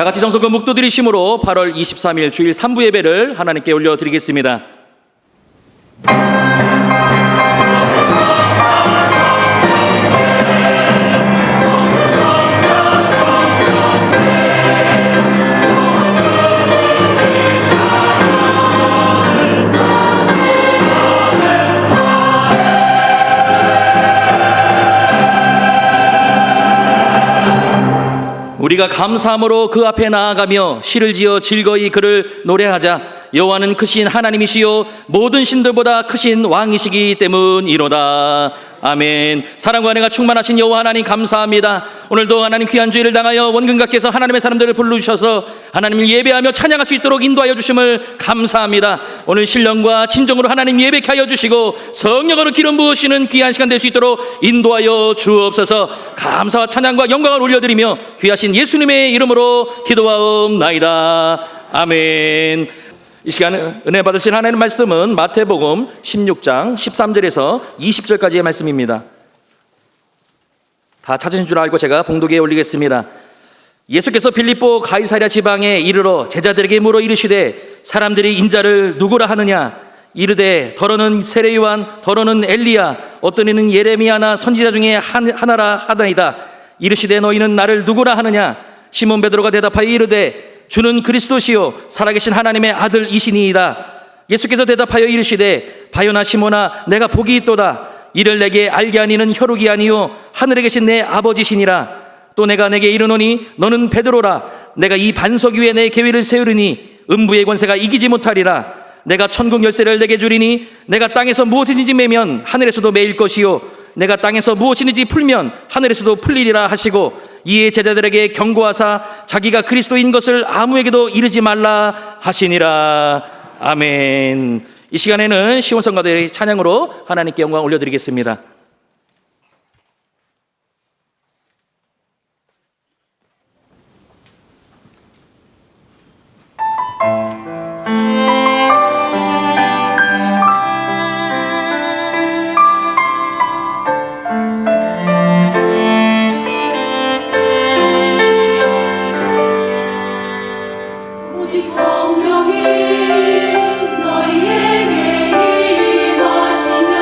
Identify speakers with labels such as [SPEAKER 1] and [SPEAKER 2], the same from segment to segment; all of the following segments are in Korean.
[SPEAKER 1] 다 같이 정성껏 묵도드리심으로 8월 23일 주일 3부 예배를 하나님께 올려드리겠습니다. 우리가 감사함으로 그 앞에 나아가며 시를 지어 즐거이 그를 노래하자. 여호와는 크신 하나님이시요 모든 신들보다 크신 왕이시기 때문이로다. 아멘. 사랑과 은혜가 충만하신 여호와 하나님 감사합니다. 오늘도 하나님 귀한 주일을 당하여 원근각께서 하나님의 사람들을 불러주셔서 하나님을 예배하며 찬양할 수 있도록 인도하여 주심을 감사합니다. 오늘 신령과 진정으로 하나님 예배케 하여 주시고 성령으로 기름 부으시는 귀한 시간 될 수 있도록 인도하여 주옵소서. 감사와 찬양과 영광을 올려드리며 귀하신 예수님의 이름으로 기도하옵나이다. 아멘. 이 시간 은혜 받으실 하나님의 말씀은 마태복음 16장 13절에서 20절까지의 말씀입니다. 다 찾으신 줄 알고 제가 봉독에 올리겠습니다. 예수께서 빌립보 가이사랴 지방에 이르러 제자들에게 물어 이르시되 사람들이 인자를 누구라 하느냐? 이르되 더러는 세례 요한, 더러는 엘리야, 어떤 이는 예레미야나 선지자 중에 하나라 하나이다. 이르시되 너희는 나를 누구라 하느냐? 시몬 베드로가 대답하여 이르되 주는 그리스도시요 살아계신 하나님의 아들이시니이다. 예수께서 대답하여 이르시되 바요나 시몬아 내가 복이 있도다. 이를 내게 알게 하니는 혈육이 아니요 하늘에 계신 내 아버지시니라. 또 내가 내게 이르노니 너는 베드로라. 내가 이 반석 위에 내 계위를 세우리니 음부의 권세가 이기지 못하리라. 내가 천국 열쇠를 내게 주리니 내가 땅에서 무엇이든지 매면 하늘에서도 매일 것이요 내가 땅에서 무엇이든지 풀면 하늘에서도 풀리리라 하시고 이에 제자들에게 경고하사 자기가 그리스도인 것을 아무에게도 이르지 말라 하시니라. 아멘. 이 시간에는 시온성가들의 찬양으로 하나님께 영광 올려드리겠습니다.
[SPEAKER 2] 성령이 너희에게 임하시며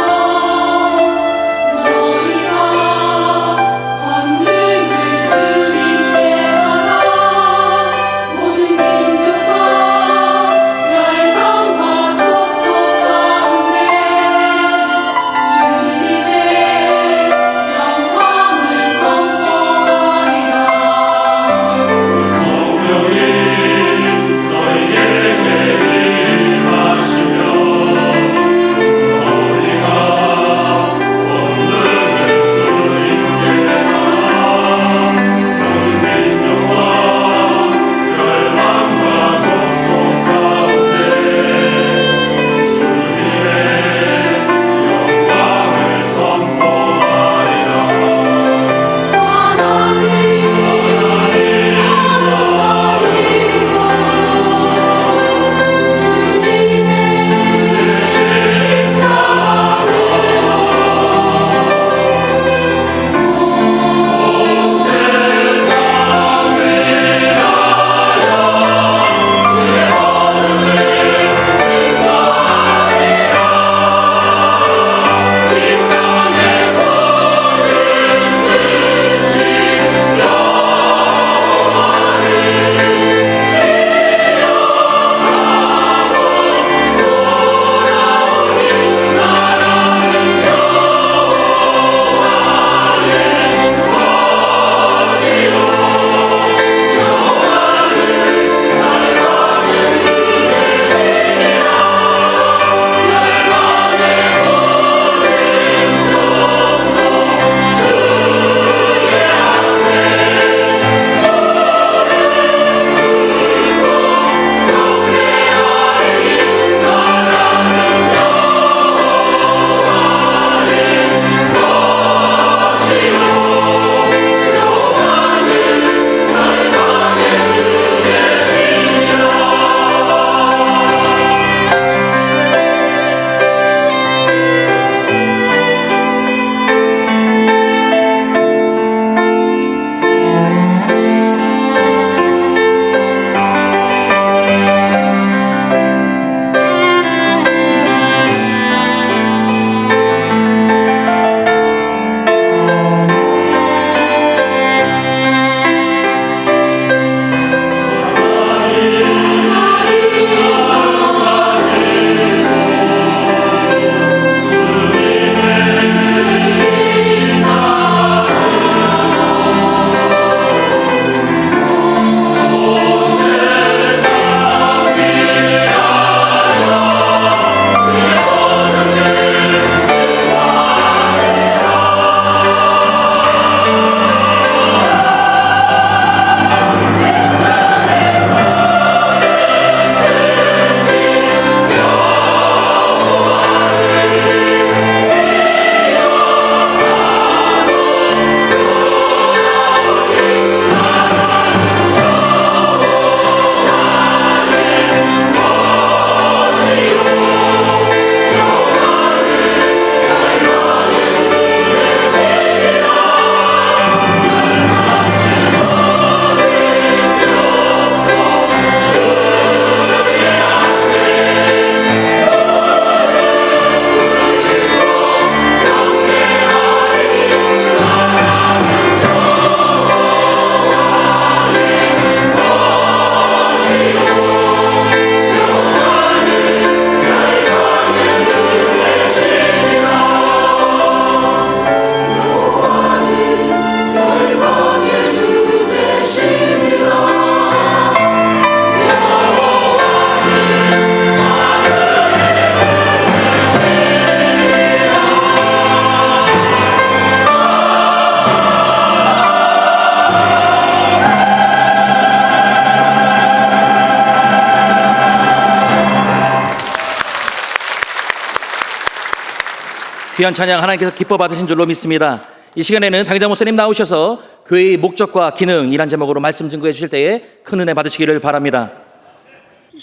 [SPEAKER 1] 귀한 찬양 하나님께서 기뻐 받으신 줄로 믿습니다. 이 시간에는 당장 목사님 나오셔서 교회의 목적과 기능이란 제목으로 말씀 증거해 주실 때에 큰 은혜 받으시기를 바랍니다.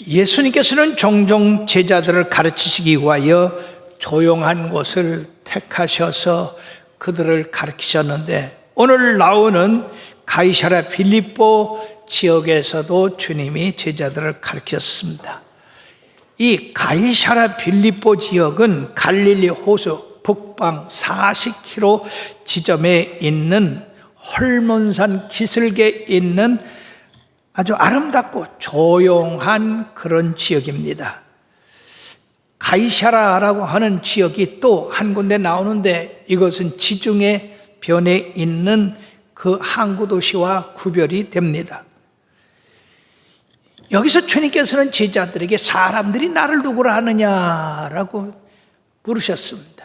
[SPEAKER 2] 예수님께서는 종종 제자들을 가르치시기 위하여 조용한 곳을 택하셔서 그들을 가르치셨는데, 오늘 나오는 가이사랴 빌립보 지역에서도 주님이 제자들을 가르치셨습니다. 이 가이사랴 빌립보 지역은 갈릴리 호수 북방 40km 지점에 있는 헐몬산 기슭에 있는 아주 아름답고 조용한 그런 지역입니다. 가이사랴라고 하는 지역이 또 한 군데 나오는데, 이것은 지중해 변에 있는 그 항구 도시와 구별이 됩니다. 여기서 주님께서는 제자들에게 사람들이 나를 누구라 하느냐라고 물으셨습니다.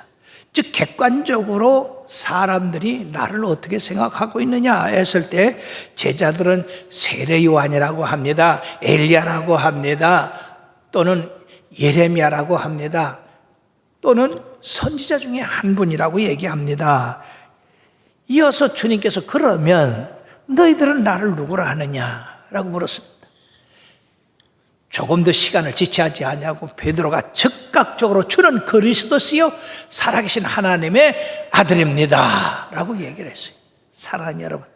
[SPEAKER 2] 즉 객관적으로 사람들이 나를 어떻게 생각하고 있느냐 했을 때, 제자들은 세례 요한이라고 합니다, 엘리야라고 합니다, 또는 예레미야라고 합니다, 또는 선지자 중에 한 분이라고 얘기합니다. 이어서 주님께서 그러면 너희들은 나를 누구라 하느냐라고 물었습니다. 조금 더 시간을 지체하지 않냐고 베드로가 즉각적으로 주는 그리스도시요 살아계신 하나님의 아들입니다 라고 얘기를 했어요. 사랑하는 여러분,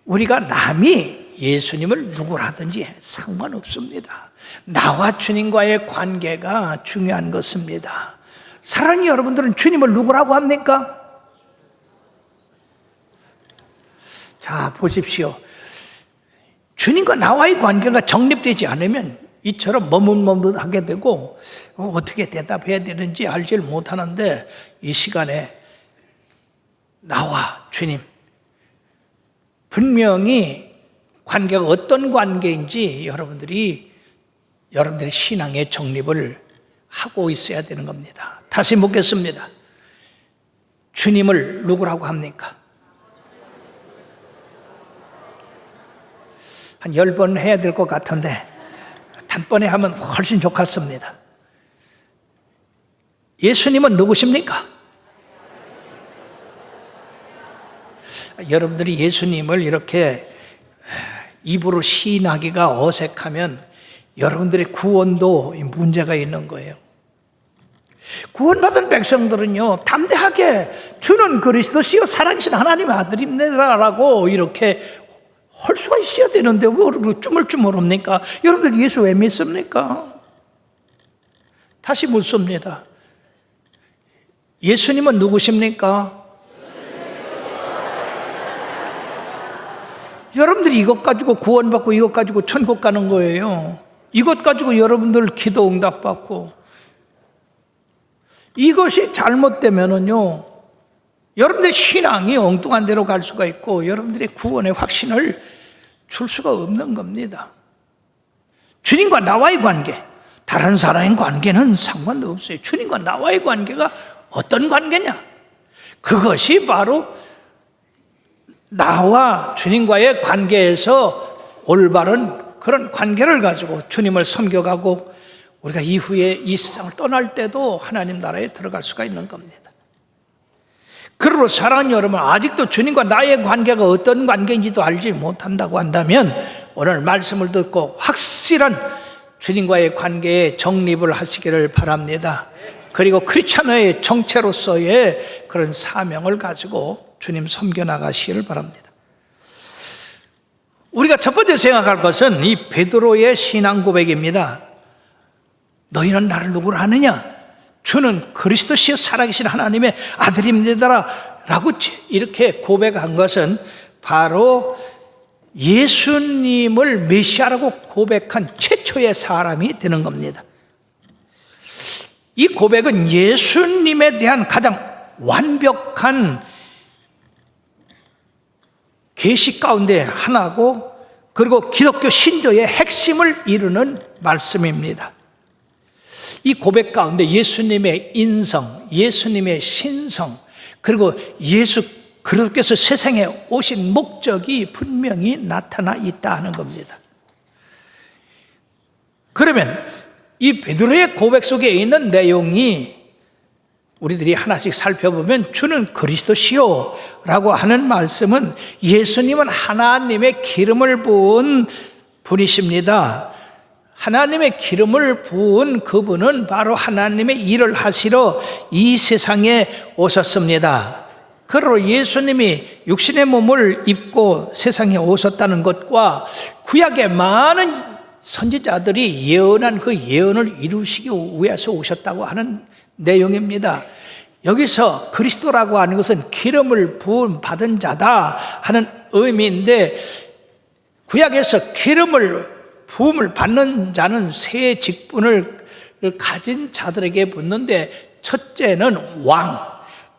[SPEAKER 2] 우리가 남이 예수님을 누구라든지 상관없습니다. 나와 주님과의 관계가 중요한 것입니다. 사랑하는 여러분들은 주님을 누구라고 합니까? 자, 보십시오. 주님과 나와의 관계가 정립되지 않으면 이처럼 머뭇머뭇하게 되고 어떻게 대답해야 되는지 알지를 못하는데, 이 시간에 나와 주님 분명히 관계가 어떤 관계인지 여러분들의 신앙의 정립을 하고 있어야 되는 겁니다. 다시 묻겠습니다. 주님을 누구라고 합니까? 한 10번 해야 될 것 같은데 단번에 하면 훨씬 좋겠습니다. 예수님은 누구십니까? 여러분들이 예수님을 이렇게 입으로 시인하기가 어색하면 여러분들의 구원도 문제가 있는 거예요. 구원받은 백성들은요, 담대하게 주는 그리스도시요 살아계신 하나님의 아들입니다라고 이렇게 할 수가 있어야 되는데 왜 쭈물쭈물합니까? 여러분들 예수 왜 믿습니까? 다시 묻습니다. 예수님은 누구십니까? 여러분들이 이것 가지고 구원받고 이것 가지고 천국 가는 거예요. 이것 가지고 여러분들 기도 응답받고, 이것이 잘못되면은요, 여러분들의 신앙이 엉뚱한 데로 갈 수가 있고 여러분들의 구원의 확신을 줄 수가 없는 겁니다. 주님과 나와의 관계, 다른 사람의 관계는 상관도 없어요. 주님과 나와의 관계가 어떤 관계냐? 그것이 바로 나와 주님과의 관계에서 올바른 그런 관계를 가지고 주님을 섬겨가고 우리가 이후에 이 세상을 떠날 때도 하나님 나라에 들어갈 수가 있는 겁니다. 그러므로 사랑하는 여러분, 아직도 주님과 나의 관계가 어떤 관계인지도 알지 못한다고 한다면 오늘 말씀을 듣고 확실한 주님과의 관계에 정립을 하시기를 바랍니다. 그리고 크리스찬의 정체로서의 그런 사명을 가지고 주님 섬겨나가시기를 바랍니다. 우리가 첫 번째 생각할 것은 이 베드로의 신앙 고백입니다. 너희는 나를 누구라 하느냐? 주는 그리스도시여 살아계신 하나님의 아들입니다 라고 이렇게 고백한 것은 바로 예수님을 메시아라고 고백한 최초의 사람이 되는 겁니다. 이 고백은 예수님에 대한 가장 완벽한 계시 가운데 하나고, 그리고 기독교 신조의 핵심을 이루는 말씀입니다. 이 고백 가운데 예수님의 인성, 예수님의 신성, 그리고 예수 그리스도께서 세상에 오신 목적이 분명히 나타나 있다는 겁니다. 그러면 이 베드로의 고백 속에 있는 내용이 우리들이 하나씩 살펴보면 주는 그리스도시요 라고 하는 말씀은 예수님은 하나님의 기름을 부은 분이십니다. 하나님의 기름을 부은 그분은 바로 하나님의 일을 하시러 이 세상에 오셨습니다. 그러므로 예수님이 육신의 몸을 입고 세상에 오셨다는 것과 구약의 많은 선지자들이 예언한 그 예언을 이루시기 위해서 오셨다고 하는 내용입니다. 여기서 그리스도라고 하는 것은 기름을 부음 받은 자다 하는 의미인데, 구약에서 기름을 부음을 받는 자는 세 직분을 가진 자들에게 붙는데, 첫째는 왕,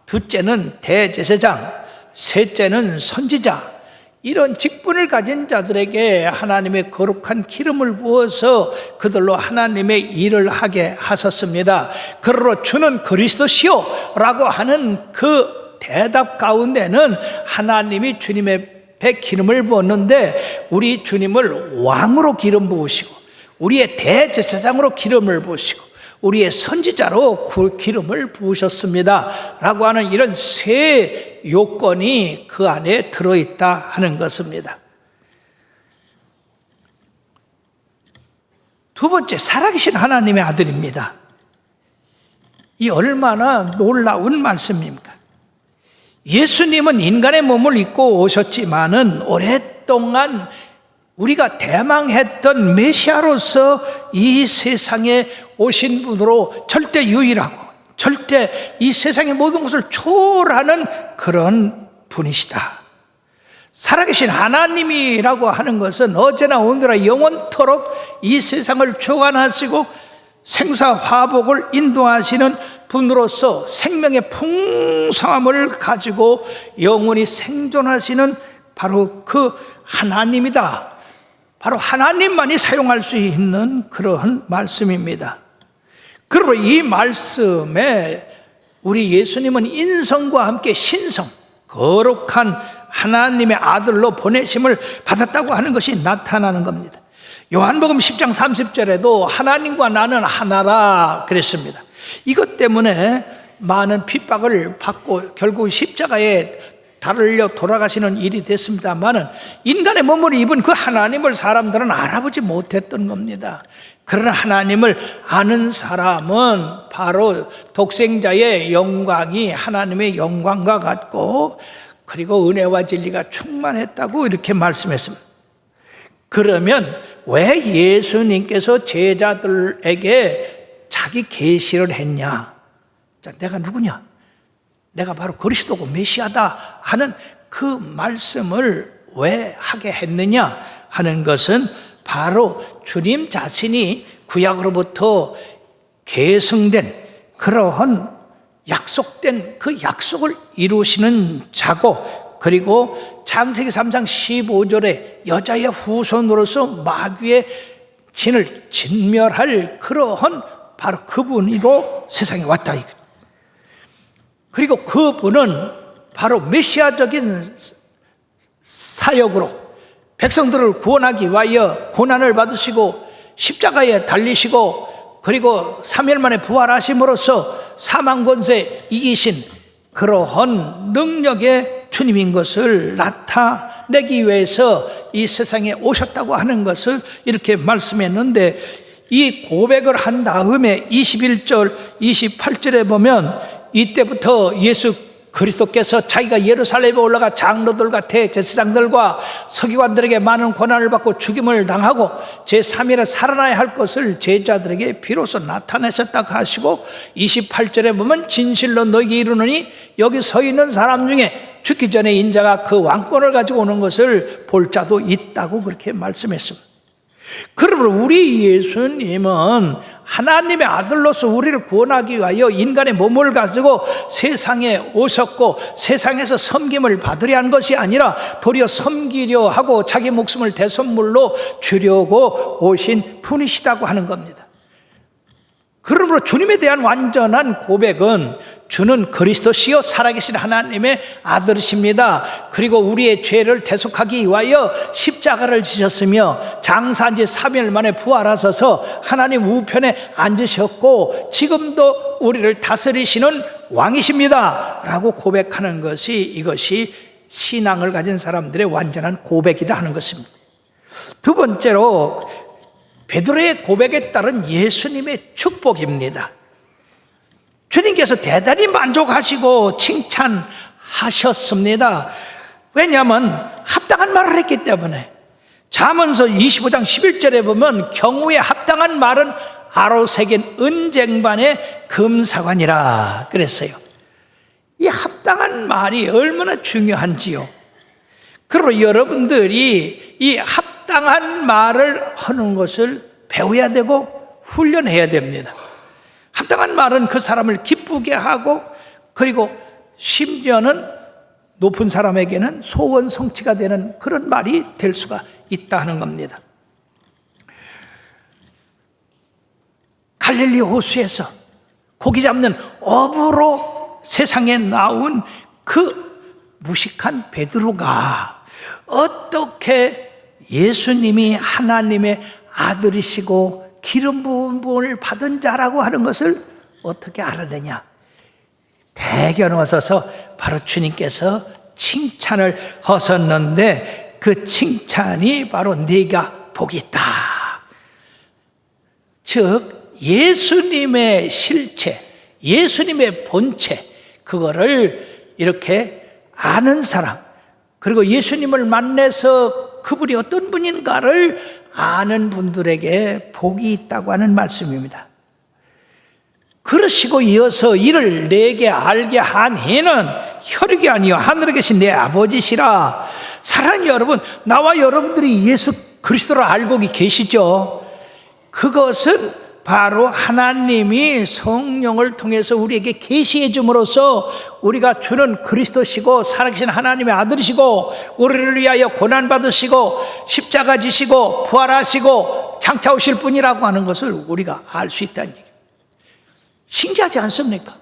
[SPEAKER 2] 둘째는 대제사장, 셋째는 선지자. 이런 직분을 가진 자들에게 하나님의 거룩한 기름을 부어서 그들로 하나님의 일을 하게 하셨습니다. 그러므로 주는 그리스도시요 라고 하는 그 대답 가운데는 하나님이 주님의 배 기름을 부었는데, 우리 주님을 왕으로 기름 부으시고, 우리의 대제사장으로 기름을 부으시고, 우리의 선지자로 그 기름을 부으셨습니다 라고 하는 이런 세 요건이 그 안에 들어있다 하는 것입니다. 두 번째, 살아계신 하나님의 아들입니다. 이 얼마나 놀라운 말씀입니까? 예수님은 인간의 몸을 입고 오셨지만은 오랫동안 우리가 대망했던 메시아로서 이 세상에 오신 분으로 절대 유일하고 절대 이 세상의 모든 것을 초월하는 그런 분이시다. 살아계신 하나님이라고 하는 것은 어제나 오늘나 영원토록 이 세상을 주관하시고 생사화복을 인도하시는 분으로서 생명의 풍성함을 가지고 영원히 생존하시는 바로 그 하나님이다. 바로 하나님만이 사용할 수 있는 그러한 말씀입니다. 그리고 이 말씀에 우리 예수님은 인성과 함께 신성, 거룩한 하나님의 아들로 보내심을 받았다고 하는 것이 나타나는 겁니다. 요한복음 10장 30절에도 하나님과 나는 하나라 그랬습니다. 이것 때문에 많은 핍박을 받고 결국 십자가에 달려 돌아가시는 일이 됐습니다만은, 인간의 몸을 입은 그 하나님을 사람들은 알아보지 못했던 겁니다. 그러나 하나님을 아는 사람은 바로 독생자의 영광이 하나님의 영광과 같고, 그리고 은혜와 진리가 충만했다고 이렇게 말씀했습니다. 그러면 왜 예수님께서 제자들에게 자기 계시를 했냐? 자, 내가 누구냐? 내가 바로 그리스도고 메시아다 하는 그 말씀을 왜 하게 했느냐 하는 것은 바로 주님 자신이 구약으로부터 계승된 그러한 약속된 그 약속을 이루시는 자고, 그리고 창세기 3장 15절에 여자의 후손으로서 마귀의 진을 진멸할 그러한 바로 그분으로 세상에 왔다. 그리고 그분은 바로 메시아적인 사역으로 백성들을 구원하기 위하여 고난을 받으시고 십자가에 달리시고, 그리고 3일 만에 부활하심으로써 사망 권세 이기신 그러한 능력의 주님인 것을 나타내기 위해서 이 세상에 오셨다고 하는 것을 이렇게 말씀했는데, 이 고백을 한 다음에 21절 28절에 보면 이때부터 예수 그리스도께서 자기가 예루살렘에 올라가 장로들과 대제사장들과 서기관들에게 많은 고난을 받고 죽임을 당하고 제3일에 살아나야 할 것을 제자들에게 비로소 나타내셨다고 하시고, 28절에 보면 진실로 너희에게 이르노니 여기 서 있는 사람 중에 죽기 전에 인자가 그 왕권을 가지고 오는 것을 볼 자도 있다고 그렇게 말씀했습니다. 그러므로 우리 예수님은 하나님의 아들로서 우리를 구원하기 위하여 인간의 몸을 가지고 세상에 오셨고, 세상에서 섬김을 받으려 한 것이 아니라 도리어 섬기려 하고 자기 목숨을 대선물로 주려고 오신 분이시다고 하는 겁니다. 그러므로 주님에 대한 완전한 고백은 주는 그리스도시요 살아계신 하나님의 아들이십니다. 그리고 우리의 죄를 대속하기 위하여 십자가를 지셨으며 장사한 지 3일 만에 부활하셔서 하나님 우편에 앉으셨고, 지금도 우리를 다스리시는 왕이십니다 라고 고백하는 것이, 이것이 신앙을 가진 사람들의 완전한 고백이다 하는 것입니다. 두 번째로 베드로의 고백에 따른 예수님의 축복입니다. 주님께서 대단히 만족하시고 칭찬하셨습니다. 왜냐하면 합당한 말을 했기 때문에. 잠언서 25장 11절에 보면 경우에 합당한 말은 아로새긴 은쟁반의 금사관이라 그랬어요. 이 합당한 말이 얼마나 중요한지요. 그리고 여러분들이 이 합당한 말을 하는 것을 배워야 되고 훈련해야 됩니다. 합당한 말은 그 사람을 기쁘게 하고, 그리고 심지어는 높은 사람에게는 소원 성취가 되는 그런 말이 될 수가 있다는 겁니다. 갈릴리 호수에서 고기 잡는 어부로 세상에 나온 그 무식한 베드로가 어떻게 예수님이 하나님의 아들이시고 기름 부음을 받은 자라고 하는 것을 어떻게 알아내냐? 대견 어서서 바로 주님께서 칭찬을 하셨는데, 그 칭찬이 바로 네가 복이 있다. 즉 예수님의 실체, 예수님의 본체, 그거를 이렇게 아는 사람, 그리고 예수님을 만나서 그분이 어떤 분인가를 아는 분들에게 복이 있다고 하는 말씀입니다. 그러시고 이어서 이를 내게 알게 한 이는 혈육이 아니요 하늘에 계신 내 아버지시라. 사랑하는 여러분, 나와 여러분들이 예수 그리스도를 알고 계시죠? 그것은 바로 하나님이 성령을 통해서 우리에게 계시해 줌으로써 우리가 주는 그리스도시고 살아계신 하나님의 아들이시고 우리를 위하여 고난받으시고 십자가 지시고 부활하시고 장차 오실 분이라고 하는 것을 우리가 알 수 있다는 얘기예요. 신기하지 않습니까?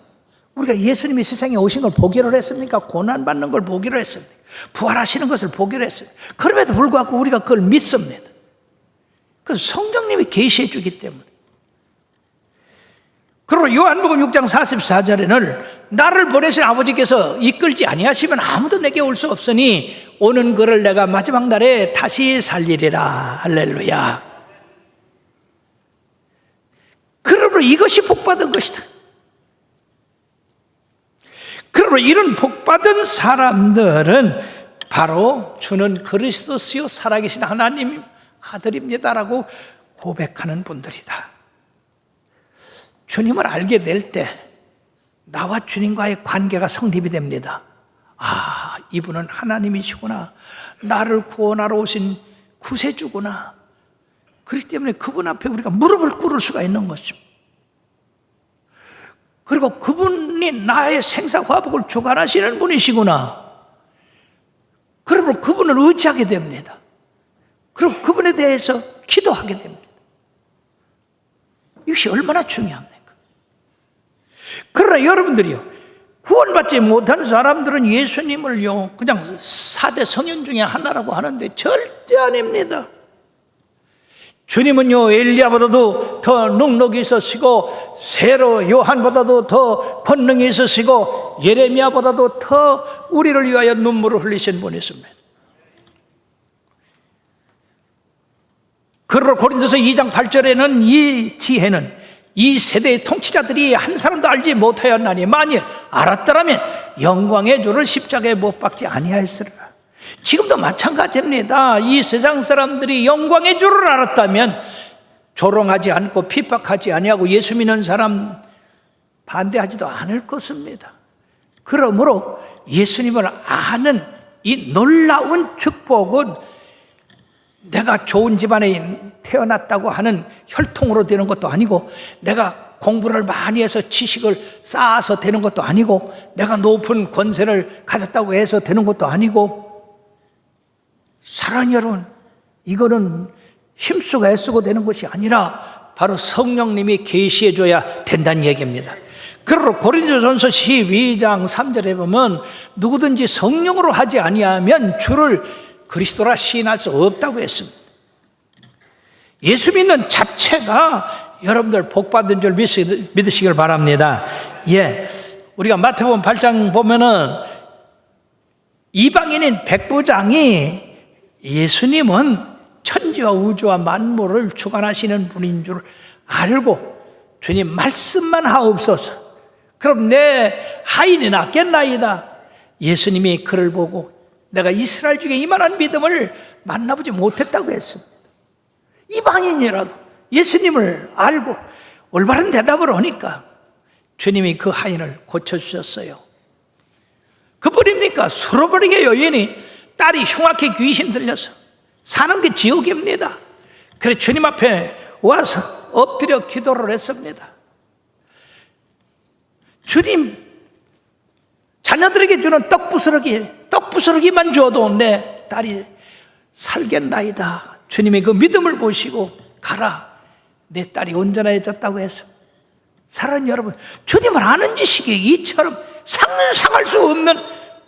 [SPEAKER 2] 우리가 예수님이 세상에 오신 걸 보기로 했습니까? 고난받는 걸 보기로 했습니까? 부활하시는 것을 보기로 했습니다. 그럼에도 불구하고 우리가 그걸 믿습니다. 그래서 성령님이 계시해 주기 때문에. 그리고 요한복음 6장 44절에는 나를 보내신 아버지께서 이끌지 아니하시면 아무도 내게 올 수 없으니 오는 그를 내가 마지막 날에 다시 살리리라. 할렐루야. 그러므로 이것이 복받은 것이다. 그러므로 이런 복받은 사람들은 바로 주는 그리스도시요 살아계신 하나님 아들입니다라고 고백하는 분들이다. 주님을 알게 될 때 나와 주님과의 관계가 성립이 됩니다. 아, 이분은 하나님이시구나. 나를 구원하러 오신 구세주구나. 그렇기 때문에 그분 앞에 우리가 무릎을 꿇을 수가 있는 것입니다. 그리고 그분이 나의 생사화복을 주관하시는 분이시구나. 그러므로 그분을 의지하게 됩니다. 그리고 그분에 대해서 기도하게 됩니다. 이것이 얼마나 중요합니까? 그러나 여러분들이요, 구원받지 못한 사람들은 예수님을요 그냥 4대 성인 중에 하나라고 하는데 절대 아닙니다. 주님은요 엘리야보다도 더 능력이 있으시고 세로 요한보다도 더 권능이 있으시고 예레미야보다도 더 우리를 위하여 눈물을 흘리신 분이십니다. 그러므로 고린도서 2장 8절에는 이 지혜는 이 세대의 통치자들이 한 사람도 알지 못하였나니 만일 알았더라면 영광의 주를 십자가에 못 박지 아니하였으리라. 지금도 마찬가지입니다. 이 세상 사람들이 영광의 주를 알았다면 조롱하지 않고 핍박하지 아니하고 예수 믿는 사람 반대하지도 않을 것입니다. 그러므로 예수님을 아는 이 놀라운 축복은 내가 좋은 집안에 태어났다고 하는 혈통으로 되는 것도 아니고, 내가 공부를 많이 해서 지식을 쌓아서 되는 것도 아니고, 내가 높은 권세를 가졌다고 해서 되는 것도 아니고, 사랑하는 여러분, 이거는 힘쓰고 애쓰고 되는 것이 아니라 바로 성령님이 계시해 줘야 된다는 얘기입니다. 그러므로 고린도전서 12장 3절에 보면 누구든지 성령으로 하지 아니하면 주를 그리스도라 시인할 수 없다고 했습니다. 예수 믿는 자체가 여러분들 복받은 줄 믿으시길 바랍니다. 예, 우리가 마태복음 8장 보면은 이방인인 백부장이 예수님은 천지와 우주와 만물을 주관하시는 분인 줄 알고 주님 말씀만 하옵소서. 그럼 내 하인이 낫겠나이다. 예수님이 그를 보고 내가 이스라엘 중에 이만한 믿음을 만나보지 못했다고 했습니다. 이방인이라도 예수님을 알고 올바른 대답을 하니까 주님이 그 하인을 고쳐주셨어요. 그뿐입니까? 수로버리게 여인이 딸이 흉악히 귀신 들려서 사는 게 지옥입니다. 그래 주님 앞에 와서 엎드려 기도를 했습니다. 주님, 자녀들에게 주는 떡부스러기만 줘도 내 딸이 살겠나이다. 주님이 그 믿음을 보시고 가라, 내 딸이 온전해졌다고 해서 사랑하는 여러분, 주님을 아는 지식이 이처럼 상상할 수 없는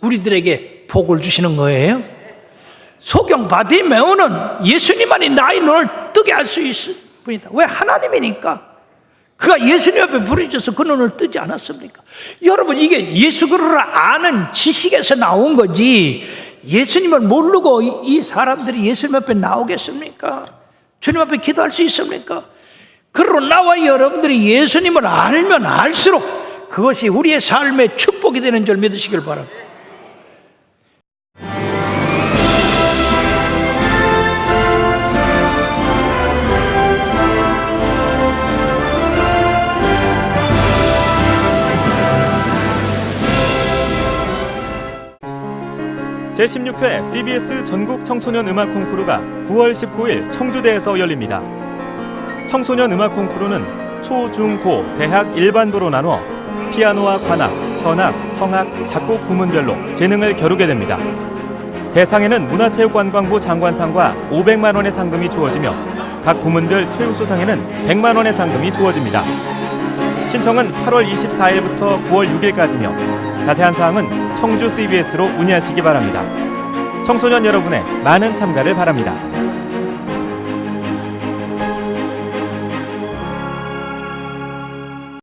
[SPEAKER 2] 우리들에게 복을 주시는 거예요. 소경 바디메오는 예수님만이 나의 눈을 뜨게 할 수 있을 뿐이다. 왜? 하나님이니까. 그가 예수님 앞에 부르셔서 그 눈을 뜨지 않았습니까? 여러분, 이게 예수 그리스도를 아는 지식에서 나온 거지 예수님을 모르고 이 사람들이 예수님 앞에 나오겠습니까? 주님 앞에 기도할 수 있습니까? 그러므로 나와 여러분들이 예수님을 알면 알수록 그것이 우리의 삶의 축복이 되는 줄 믿으시길 바랍니다.
[SPEAKER 3] 제16회 CBS 전국 청소년 음악 콩쿠르가 9월 19일 청주대에서 열립니다. 청소년 음악 콩쿠르는 초, 중, 고, 대학 일반부로 나눠 피아노와 관악, 현악, 성악, 작곡 부문별로 재능을 겨루게 됩니다. 대상에는 문화체육관광부 장관상과 500만 원의 상금이 주어지며 각 부문별 최우수상에는 100만 원의 상금이 주어집니다. 신청은 8월 24일부터 9월 6일까지며 자세한 사항은 청주 CBS로 문의하시기 바랍니다. 청소년 여러분의 많은 참가를 바랍니다.